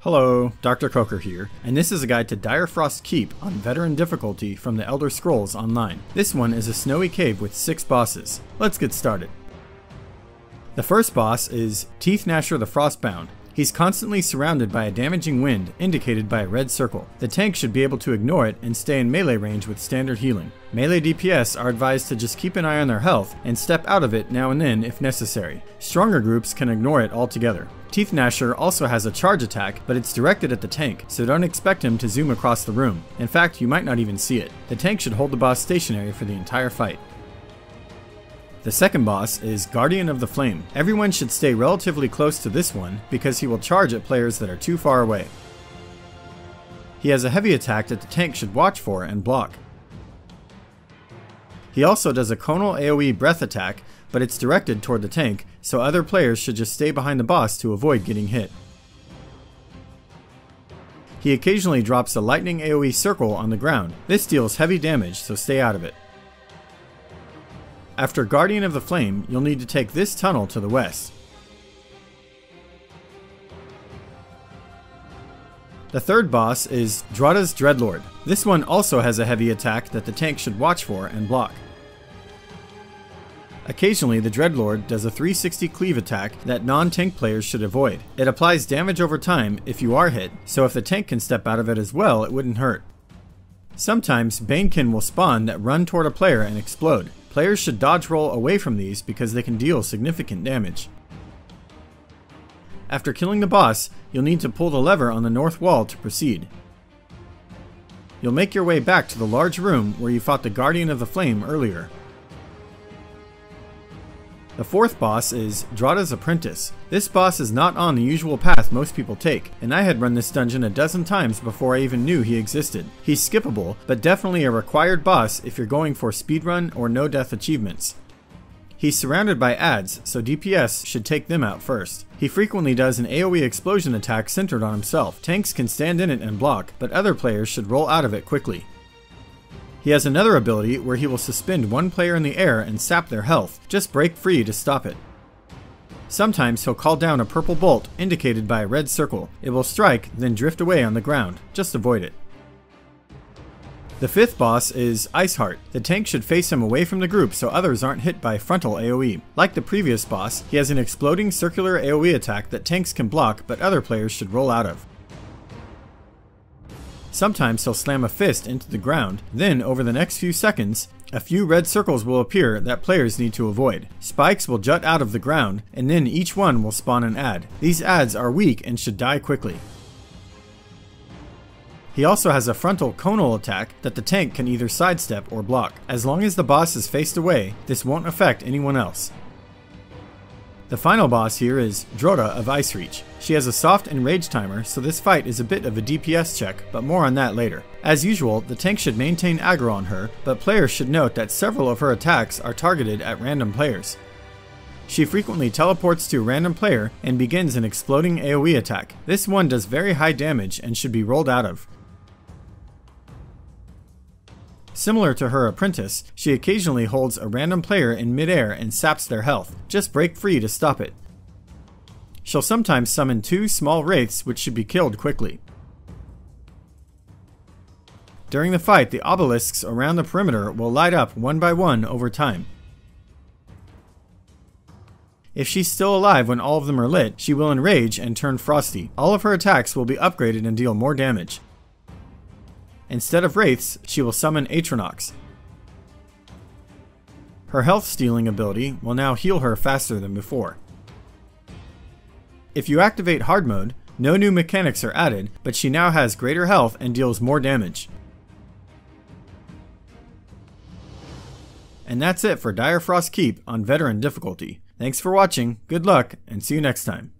Hello, Dr. Coker here, and this is a guide to Direfrost Keep on Veteran difficulty from the Elder Scrolls Online. This one is a snowy cave with 6 bosses. Let's get started. The first boss is Teethnasher the Frostbound. He's constantly surrounded by a damaging wind, indicated by a red circle. The tank should be able to ignore it and stay in melee range with standard healing. Melee DPS are advised to just keep an eye on their health and step out of it now and then if necessary. Stronger groups can ignore it altogether. Teethnasher also has a charge attack, but it's directed at the tank, so don't expect him to zoom across the room. In fact, you might not even see it. The tank should hold the boss stationary for the entire fight. The second boss is Guardian of the Flame. Everyone should stay relatively close to this one because he will charge at players that are too far away. He has a heavy attack that the tank should watch for and block. He also does a conal AoE breath attack, but it's directed toward the tank, so other players should just stay behind the boss to avoid getting hit. He occasionally drops a lightning AoE circle on the ground. This deals heavy damage, so stay out of it. After Guardian of the Flame, you'll need to take this tunnel to the west. The third boss is Drodda's Dreadlord. This one also has a heavy attack that the tank should watch for and block. Occasionally, the Dreadlord does a 360 cleave attack that non-tank players should avoid. It applies damage over time if you are hit, so if the tank can step out of it as well, it wouldn't hurt. Sometimes Banekin will spawn that run toward a player and explode. Players should dodge roll away from these because they can deal significant damage. After killing the boss, you'll need to pull the lever on the north wall to proceed. You'll make your way back to the large room where you fought the Guardian of the Flame earlier. The fourth boss is Drodda's Apprentice. This boss is not on the usual path most people take, and I had run this dungeon a dozen times before I even knew he existed. He's skippable, but definitely a required boss if you're going for speedrun or no death achievements. He's surrounded by adds, so DPS should take them out first. He frequently does an AoE explosion attack centered on himself. Tanks can stand in it and block, but other players should roll out of it quickly. He has another ability where he will suspend one player in the air and sap their health. Just break free to stop it. Sometimes he'll call down a purple bolt indicated by a red circle. It will strike, then drift away on the ground. Just avoid it. The fifth boss is Iceheart. The tank should face him away from the group so others aren't hit by frontal AoE. Like the previous boss, he has an exploding circular AoE attack that tanks can block but other players should roll out of. Sometimes he'll slam a fist into the ground, then over the next few seconds, a few red circles will appear that players need to avoid. Spikes will jut out of the ground, and then each one will spawn an add. These adds are weak and should die quickly. He also has a frontal conal attack that the tank can either sidestep or block. As long as the boss is faced away, this won't affect anyone else. The final boss here is Drodda of Icereach. She has a soft enrage timer, so this fight is a bit of a DPS check, but more on that later. As usual, the tank should maintain aggro on her, but players should note that several of her attacks are targeted at random players. She frequently teleports to a random player and begins an exploding AoE attack. This one does very high damage and should be rolled out of. Similar to her Apprentice, she occasionally holds a random player in midair and saps their health. Just break free to stop it. She'll sometimes summon 2 small wraiths which should be killed quickly. During the fight, the obelisks around the perimeter will light up one by one over time. If she's still alive when all of them are lit, she will enrage and turn frosty. All of her attacks will be upgraded and deal more damage. Instead of wraiths, she will summon Atronox. Her health stealing ability will now heal her faster than before. If you activate hard mode, no new mechanics are added, but she now has greater health and deals more damage. And that's it for Direfrost Keep on Veteran difficulty. Thanks for watching, good luck, and see you next time.